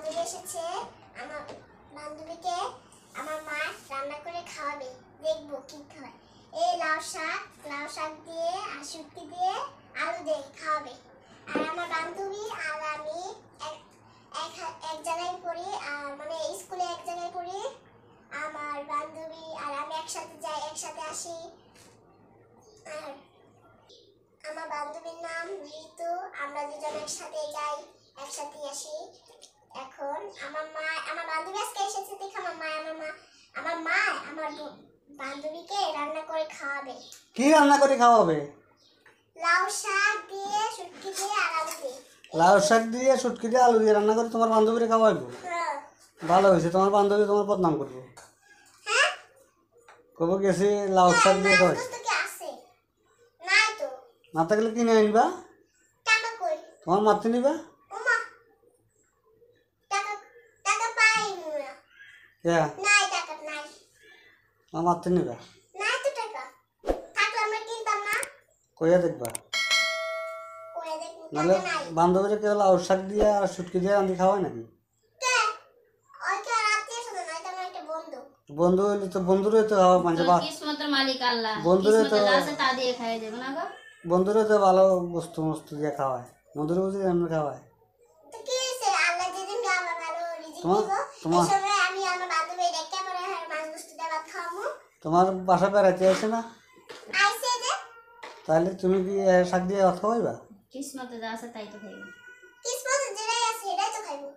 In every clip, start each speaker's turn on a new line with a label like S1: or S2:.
S1: বান্ধবী এসেছে। আমার বান্ধবীকে আমার মা রান্না করে খাওয়াবে, দেখবো কি খায়। এই লাউ শাক দিয়ে আর শুটকি দিয়ে আলু দিয়ে খাওয়াবে। আর আমার বান্ধবী আর আমি এক জায়গায় পড়ি, মানে স্কুলে এক জায়গায় পড়ি। আমার বান্ধবী আর আমি একসাথে যাই, একসাথে আসি। আর আমার বান্ধবীর নাম ঋতু। আমরা দুজন একসাথে যাই, একসাথে আসি। এখন আমার বান্ধবী আজকে এসেছে দেখে আমার বান্ধবীকে রান্না করে খাওয়াবে।
S2: কি রান্না করে খাওয়াবে?
S1: লাউ শাক দিয়ে শুটকি দিয়ে আর আলু দিয়ে।
S2: লাউ শাক দিয়ে শুটকি দিয়ে আলু দিয়ে রান্না করে তোমার বান্ধবীরে খাওয়াইবো?
S1: হ্যাঁ।
S2: ভালো হয়েছে, তোমার বান্ধবী তোমার বদনাম করবো।
S1: হ্যাঁ,
S2: কব গেছি লাউ শাক দিয়ে খাওয়াই।
S1: নাই তো।
S2: না থাকলে কিনে আনবা।
S1: টাকা কই?
S2: তোমার মারতে নিবা।
S1: ওমা, টাকা পাই না। নাই টাকা নাই।
S2: তোমার মারতে নিবা।
S1: নাই তো টাকা। থাকলে আমরা কিনতাম না।
S2: কইয়া দেখবা।
S1: কইয়া দেখব।
S2: নাহলে বান্ধবীরা কেউ লাউ শাক দিয়ে আর শুটকি দিয়ে রান্দি খাওয়ায় নাকি?
S1: কে? ওই কে রাতে শুনো না, এটা আমার একটা বন্ধু।
S2: বন্ধু হইলে তো বন্ধুরে তো খাওয়া মানে
S3: কিসমতের মালিক আল্লাহ।
S2: বন্ধুরে তো
S3: আছে তা দিয়ে খাইয়ে দেব না গো।
S2: বন্ধুরে তো ভালো বস্তু দিয়ে খাওয়ায়, বন্ধুরে বুঝি এমনি খাওয়ায়।
S1: তো কি হইছে, আল্লাহ যেদিন আমার ভালো রিজিক দিব,
S2: তোমার
S1: এই সময় আমি আমার বান্ধবী ডেকে পরে মাছ বস্তু দিয়ে ভাত খাওয়াবো।
S2: তোমার বাসা বেড়াইতে আসে না?
S1: আইছে যে।
S2: তাহলে তুমি কি শাক দিয়ে ভাত খাওয়াইবা?
S3: কিসমতে যা আছে তাই তো খাইব।
S1: কিসমতে যেটাই আছে এটাই তো খাইবো।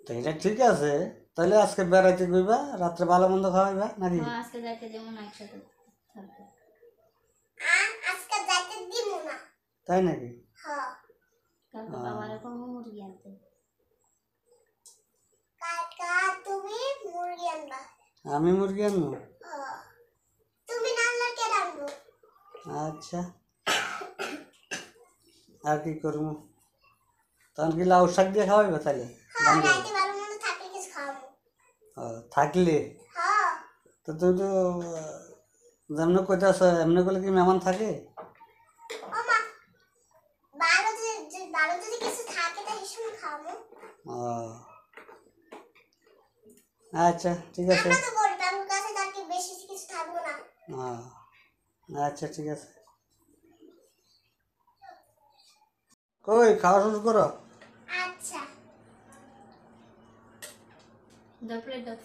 S2: তো এটা ঠিক আছে, তাহলে আজকে বেড়াইতে গইবা, রাত্রে ভালো মন্দ খাওয়াইবা নাকি?
S3: আজকে যাইতে যেমন একসাথে থাকবে।
S1: আজকে যাইতে দিব না।
S2: তাই নাকি?
S1: হ্যাঁ।
S3: কালকে বাবারে কম মুরগি আনতে।
S1: কাকা তুমি মুরগি আনবা।
S2: আমি মুরগি আনবো?
S1: হ্যাঁ। তুমি না আনলে কে রাখবো?
S2: আচ্ছা, আর কি করবো? তখন কি লাউ শাক দিয়ে খাওয়াইবা তাহলে?
S1: হ্যাঁ, রাইতে ভালো মন্দ থাকলে কিছু খাওয়াবো।
S2: থাকলে
S1: হ্যাঁ।
S2: তো তুমি তো যেমন কইতাছ এমনি করলে কি মেহমান থাকে?
S1: ওমা, ভালো যদি কিছু থাকে তাহলে হিসেবে খাওয়াবো।
S2: আচ্ছা ঠিক আছে।
S1: আমরা তো গরিব, আমার কাছে তার কি বেশি কিছু থাকবো না।
S2: আচ্ছা ঠিক আছে। কই খাওয়া শুরু করো।
S1: আচ্ছা।
S3: দাও প্লেট দাও।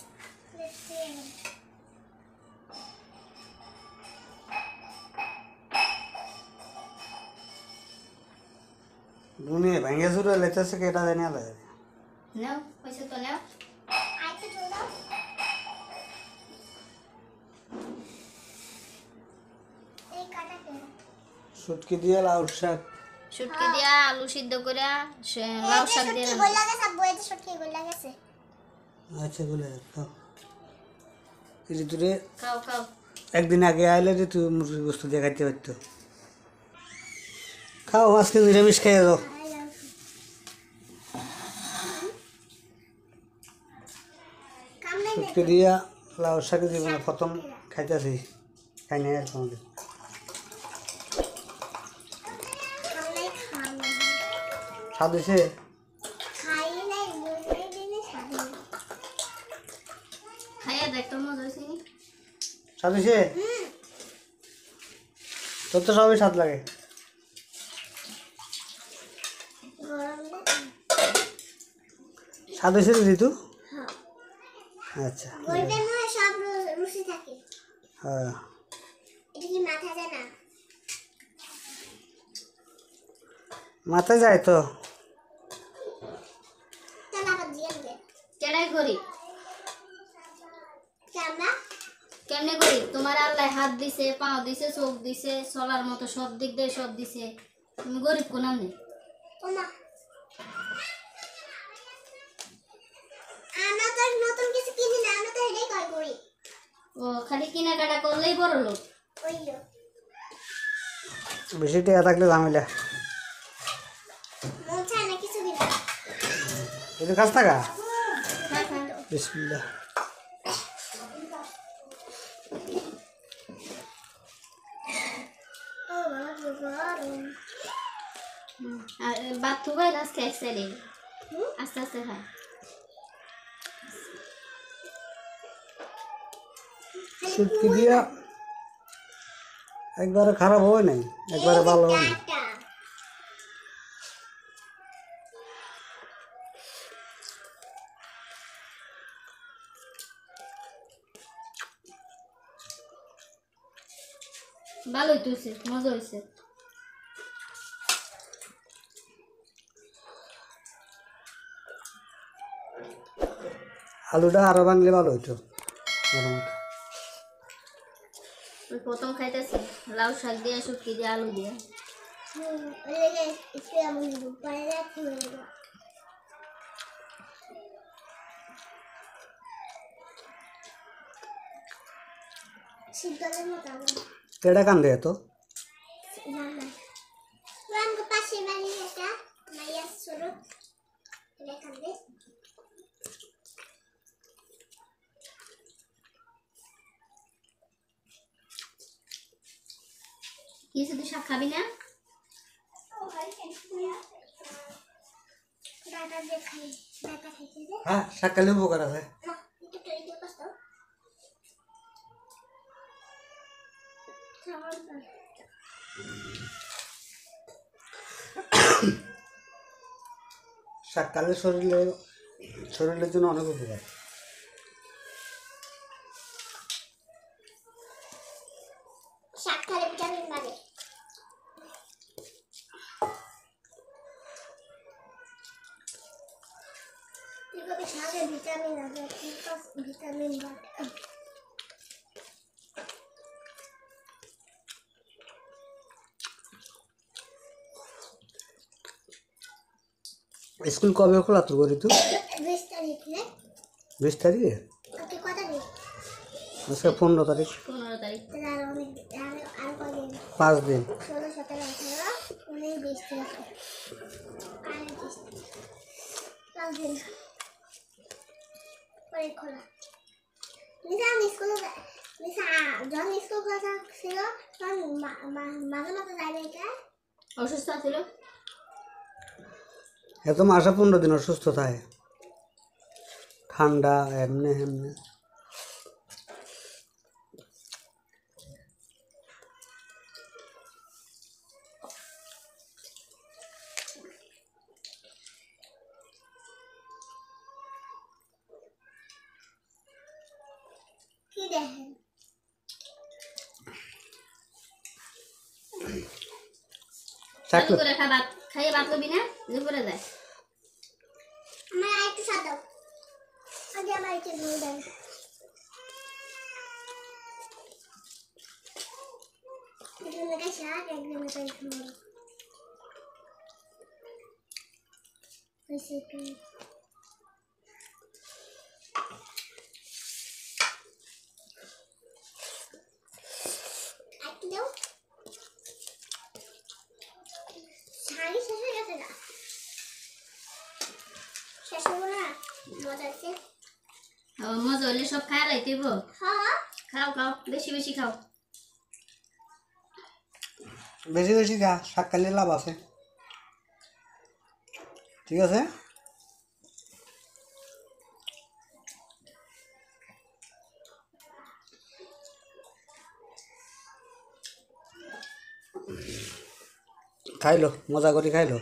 S2: দুনিয়া ভেঙে চুরে লেতেছে কি এটা জানিয়া লাগে।
S3: নাও পয়সা তো নাও।
S1: আইতে চলে দাও। এই কাটা কে?
S2: শুটকি দিয়ে লাউ শাক।
S3: শুটকি দিয়া আলু সিদ্ধ করে লাউ শাক দিয়ে
S1: শুটকি গোল লাগে, সব বইতে শুটকি গোল লাগেছে।
S2: আচ্ছা বলে খাও। ঋতুরে
S3: খাও খাও।
S2: একদিন আগে আইলে ঋতু মুরগি বস্তু দিয়ে খাইতে পারতো। খাও আজকে নিরামিষ খাইয়ে দাও। শুটকি দিয়া লাউ শাকে জীবনে প্রথম খাইতেছি, খাই নাই আর কোনোদিন। স্বাদ হয়েছে?
S3: খাইয়া দেখ তো মজা হয়েছে নি?
S2: স্বাদ হয়েছে? তোর তো সবই স্বাদ লাগে। স্বাদ হয়েছে ঋতু? আচ্ছা
S1: সব রুচি থাকে।
S2: হ্যাঁ
S1: এটা কি মাথা যায় না?
S2: মাথায় যায় তো।
S1: তাহলে আবার জিয়ান গে
S3: কেডাই করি?
S1: আমরা
S3: কেমনে করি? তোমার আল্লাহ হাত দিছে, পাও দিছে, চোখ দিছে, চলার মতো সব দিক দিয়ে সব দিছে। তুমি গরিব কোন আনে?
S1: ওমা, আমরা তো নতুন কিছু কিনি না, আমরা তো এটাই কয় করি।
S3: ও খালি কেনাকাটা করলেই বড় লোক।
S1: ওইলো
S2: বেশি টাকা থাকলে ঝামেলা।
S1: মন চায় না কিছু কিনা।
S2: এটা কাজ থাকা
S3: হ্যাঁ হ্যাঁ।
S2: বিসমিল্লাহ।
S3: আর বাথরুমে আজকে এক সাইডে আস্তে আস্তে খায়।
S2: শুটকি দিয়া একবারে খারাপ হয় নাই, একবারে ভালো হয় নাই।
S1: টাটা।
S3: ভালোই তো হয়েছে, মজা হয়েছে।
S2: আলুটা আরো বানলে ভালো হইতো গরম মতো।
S3: ওই প্রথম খাইতেছি লাউ শাক দিয়ে শুটকি দিয়ে আলু দিয়ে।
S1: ওইদিকে একটু এমন দিব, পরে রাখতে হয়ে যাবে। শীতকালের মতো আবার।
S2: কেডা কান্দে এত?
S1: না না, আমাকে পাশে বাড়ি একটা মাইয়া ছোট এখান দিয়ে
S3: কিছু তুই শাক খাবি না?
S1: ডাটা দিয়ে খাই, ডাটা খাইতে দে।
S2: হ্যাঁ, সকালে উপকার আছে।
S1: না, একটু টরি দিয়ে কষ্ট
S2: সকালে শরীরের জন্য অনেক উপকার।
S1: শাক খালে ভিটামিন বাড়ে। এগুলো শাকে ভিটামিন আছে, ভিটামিন বাড়ে।
S2: স্কুল কবে খোলা তোর করি তো?
S1: 20 তারিখে।
S2: 20 তারিখে?
S1: আজকে কত তারিখ?
S2: আজকে 15 তারিখ।
S3: 15 তারিখ।
S1: তাহলে আরো অনেক আর কদিন?
S2: 5 দিন।
S1: 16, 17, 18, 19, 20 তারিখ। আর 20 তারিখ। 5 দিন পরে খোলা। যখন স্কুল খোলা ছিল তখন মাঝে মাঝে যাই না এটা।
S3: অসুস্থ ছিল?
S2: এত মাসে 15 দিন অসুস্থ থাকে, ঠান্ডা এমনি এমনি।
S1: কি দেখেন?
S3: চালু করে খা, ভাত খাইয়ে ভাত লবি না, দুপুরে যায়।
S1: আমার আরেকটু স্বাদ দাও। আগে আমার একটু ঝোল দেন। একজনের কাছে শাক, একজনের কাছে ঝোল। হয়েছে একটু। একটু দাও। শাড়ি শেষ হয়ে গেছে না? শেষ হলো না? মজা আছে?
S3: মজা হলে সব খায় রাইতেইব।
S1: হ্যাঁ।
S3: খাও খাও, বেশি বেশি খাও।
S2: বেশি বেশি খা, সকালে লাভ আছে। ঠিক আছে? খাইলো, মজা করে খাইলো।